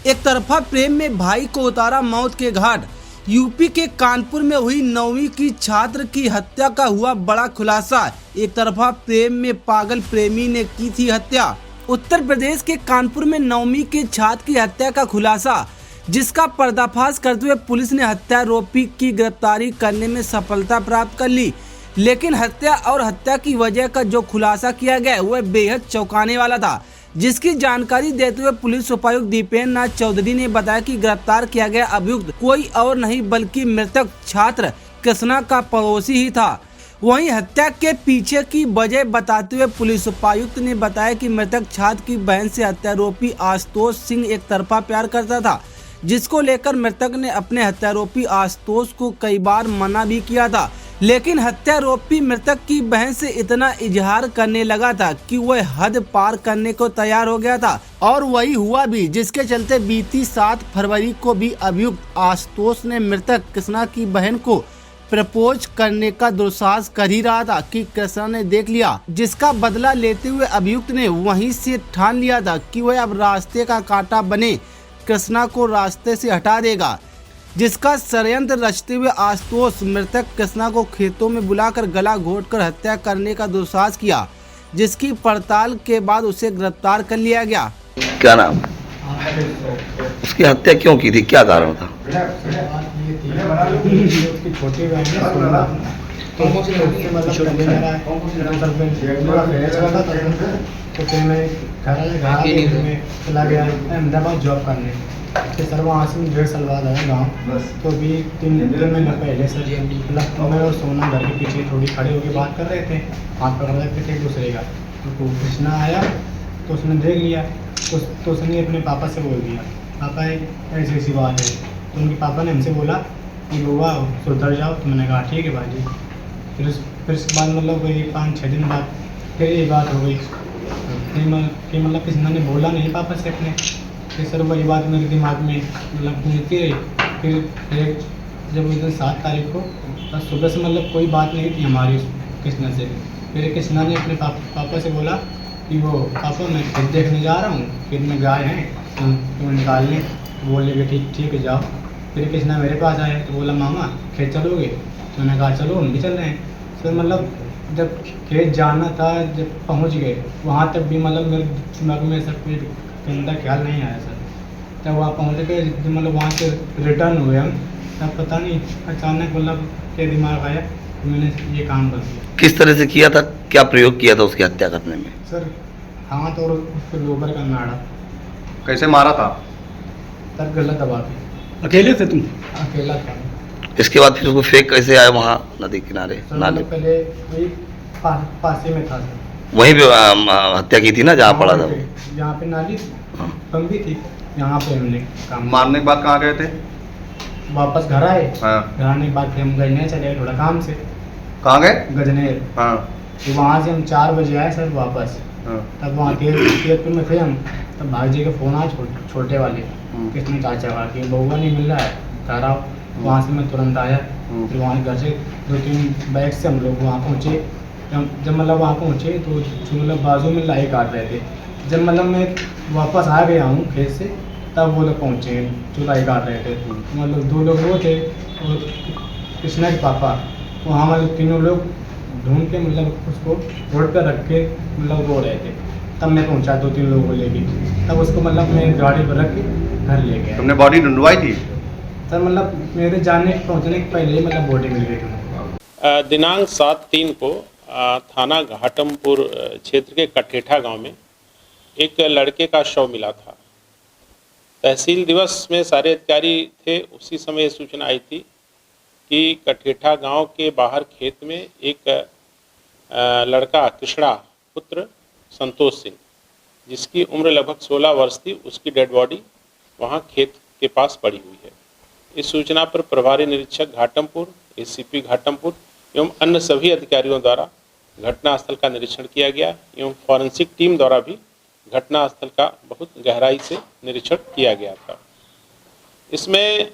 एक तरफा प्रेम में भाई को उतारा मौत के घाट। यूपी के कानपुर में हुई 9वीं की छात्र की हत्या का हुआ बड़ा खुलासा। एक तरफा प्रेम में पागल प्रेमी ने की थी हत्या। उत्तर प्रदेश के कानपुर में 9वीं के छात्र की हत्या का खुलासा, जिसका पर्दाफाश करते हुए पुलिस ने हत्यारोपी की गिरफ्तारी करने में सफलता प्राप्त कर ली। लेकिन हत्या और हत्या की वजह का जो खुलासा किया गया वह बेहद चौंकाने वाला था, जिसकी जानकारी देते हुए पुलिस उपायुक्त दीपेंद्र नाथ चौधरी ने बताया कि गिरफ्तार किया गया अभियुक्त कोई और नहीं बल्कि मृतक छात्र कृष्णा का पड़ोसी ही था। वहीं हत्या के पीछे की वजह बताते हुए पुलिस उपायुक्त ने बताया कि मृतक छात्र की बहन से हत्यारोपी आशुतोष सिंह एक तरफा प्यार करता था, जिसको लेकर मृतक ने अपने हत्यारोपी आशुतोष को कई बार मना भी किया था। लेकिन हत्यारोपी मृतक की बहन से इतना इजहार करने लगा था कि वह हद पार करने को तैयार हो गया था, और वही हुआ भी, जिसके चलते बीती 7 फरवरी को भी अभियुक्त आशुतोष ने मृतक कृष्णा की बहन को प्रपोज करने का दुस्साहस कर ही रहा था कि कृष्णा ने देख लिया, जिसका बदला लेते हुए अभियुक्त ने वहीं से ठान लिया था कि वह अब रास्ते का कांटा बने कृष्णा को रास्ते से हटा देगा। जिसका षड्यंत्र रचते हुए आशुतोष मृतक कृष्णा को खेतों में बुलाकर गला घोंटकर हत्या करने का दुस्साहस किया, जिसकी पड़ताल के बाद उसे गिरफ्तार कर लिया गया। क्या नाम? उसकी हत्या क्यों की थी, क्या कारण था? छोटी बहन तो फिर मैं चला गया अहमदाबाद जॉब करने। फिर सर वहाँ से 1.5 साल बाद आया गाँव। तो अभी 3 महीने पहले सर मतलब मैं और सोना घर के पीछे थोड़ी खड़े होकर बात कर रहे थे, हाथ पकड़ रहे थे एक दूसरे का। तो कृष्णा आया तो उसने देख लिया, तो उसने अपने पापा से बोल दिया, पापा ऐसी ऐसी बात है। तो उनके पापा ने हमसे बोला कि बुआ सुधर जाओ। तो मैंने कहा ठीक है भाई। फिर उसके बाद मतलब वही 5-6 दिन बाद फिर ये बात हो गई कि मतलब कृष्णा ने बोला नहीं पापा से अपने। फिर सर वही बात मेरे दिमाग में मतलब घूमती रही। फिर जब उस दिन 7 तारीख को सुबह से मतलब कोई बात नहीं थी हमारी कृष्णा से। फिर कृष्णा ने अपने पापा से बोला कि वो पापा मैं खेत देखने जा रहा हूँ, खेत में गाय हैं तो निकालने। बोले कि ठीक है जाओ। फिर कृष्णा मेरे पास आया तो बोला मामा खेत चलोगे? तो मैंने कहा चलो, हम भी चल रहे हैं। फिर मतलब जब खेत जाना था, जब पहुंच गए वहाँ तक भी मतलब मेरे दिमाग में सब कुछ गंदा ख्याल नहीं आया सर। जब वहाँ पहुँच गए, जब मतलब वहाँ से रिटर्न हुए हम, तब पता नहीं अचानक मतलब क्या दिमाग आया तो मैंने ये काम कर दिया। किस तरह से किया था, क्या प्रयोग किया था उसकी हत्या करने में? सर हाथ और उसके लोबर का नाड़ा। कैसे मारा था? सर गला दबा के। अकेले थे तुम? अकेला था। इसके बाद फिर उसको फेंक कैसे आए वहाँ नदी किनारे? नाले पहले वही पासे में था सर। वहीं पे हत्या की थी ना, जहाँ पड़ा था वो? यहाँ पे नाली बंदी थी, यहाँ पे हमने काम। मारने के बाद कहाँ गए थे? वापस घर आए। हाँ। घर आने के बाद फिर हम गजनेर चले गए थोड़ा काम से। कहाँ गए? गजनेर। हाँ। तो वहाँ से हम 4 बजे आए सर वापस। हाँ। तब वहाँ तेरपुर में थे हम, तब भाई जी का फ़ोन आया छोटे वाले किसने चाचा का कि बउआ नहीं मिल रहा है, घर आओ। वहाँ से मैं तुरंत आया। फिर वहाँ घर से 2-3 बाइक से हम लोग वहाँ पहुँचे। जब मतलब वहाँ पहुँचे तो मतलब बाजू में लाई काट रहे थे। जब मतलब मैं वापस आ गया हूँ खेत से, तब वो लोग पहुँचे चुलाई काट रहे थे। मतलब 2 लोग वो थे और कृष्णा के पापा, वहाँ मतलब तीनों लोग ढूंढ के मतलब उसको रोड पर रख के मतलब रो रहे थे। तब मैं पहुँचा 2-3 लोगों को लेके, तब उसको मतलब मैं गाड़ी पर रख के घर ले गया। तुमने बॉडी ढूंढवाई थी? सर मतलब मेरे पहुँचने के पहले ही मतलब बॉडी मिल गई थी। दिनांक 7/3 को थाना घाटमपुर क्षेत्र के कठेठा गांव में एक लड़के का शव मिला था। तहसील दिवस में सारे अधिकारी थे। उसी समय सूचना आई थी कि कठेठा गांव के बाहर खेत में एक लड़का कृष्णा पुत्र संतोष सिंह, जिसकी उम्र लगभग 16 वर्ष थी, उसकी डेड बॉडी वहां खेत के पास पड़ी हुई है। इस सूचना पर प्रभारी निरीक्षक घाटमपुर, एसीपी घाटमपुर एवं अन्य सभी अधिकारियों द्वारा घटनास्थल का निरीक्षण किया गया एवं फॉरेंसिक टीम द्वारा भी घटनास्थल का बहुत गहराई से निरीक्षण किया गया था। इसमें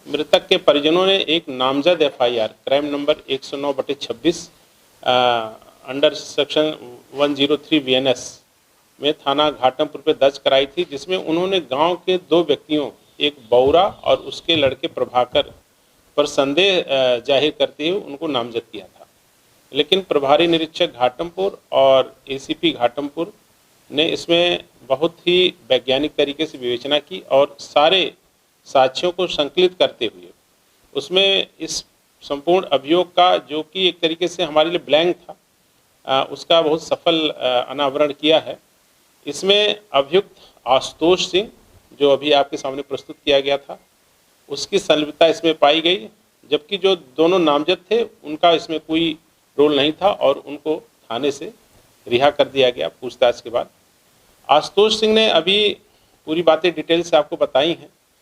मृतक के परिजनों ने एक नामजद FIR crime number 109/26 under section 103 BNS में थाना घाटमपुर पे दर्ज कराई थी, जिसमें उन्होंने गांव के 2 व्यक्तियों, एक बौरा और उसके लड़के प्रभाकर पर संदेह जाहिर करते हुए उनको नामजद किया था। लेकिन प्रभारी निरीक्षक घाटमपुर और एसीपी घाटमपुर ने इसमें बहुत ही वैज्ञानिक तरीके से विवेचना की और सारे साक्ष्यों को संकलित करते हुए उसमें इस संपूर्ण अभियोग का, जो कि एक तरीके से हमारे लिए ब्लैंक था, उसका बहुत सफल अनावरण किया है। इसमें अभियुक्त आशुतोष सिंह, जो अभी आपके सामने प्रस्तुत किया गया था, उसकी संलिप्तता इसमें पाई गई, जबकि जो दोनों नामजद थे उनका इसमें कोई रोल नहीं था और उनको थाने से रिहा कर दिया गया पूछताछ के बाद। आशुतोष सिंह ने अभी पूरी बातें डिटेल से आपको बताई हैं।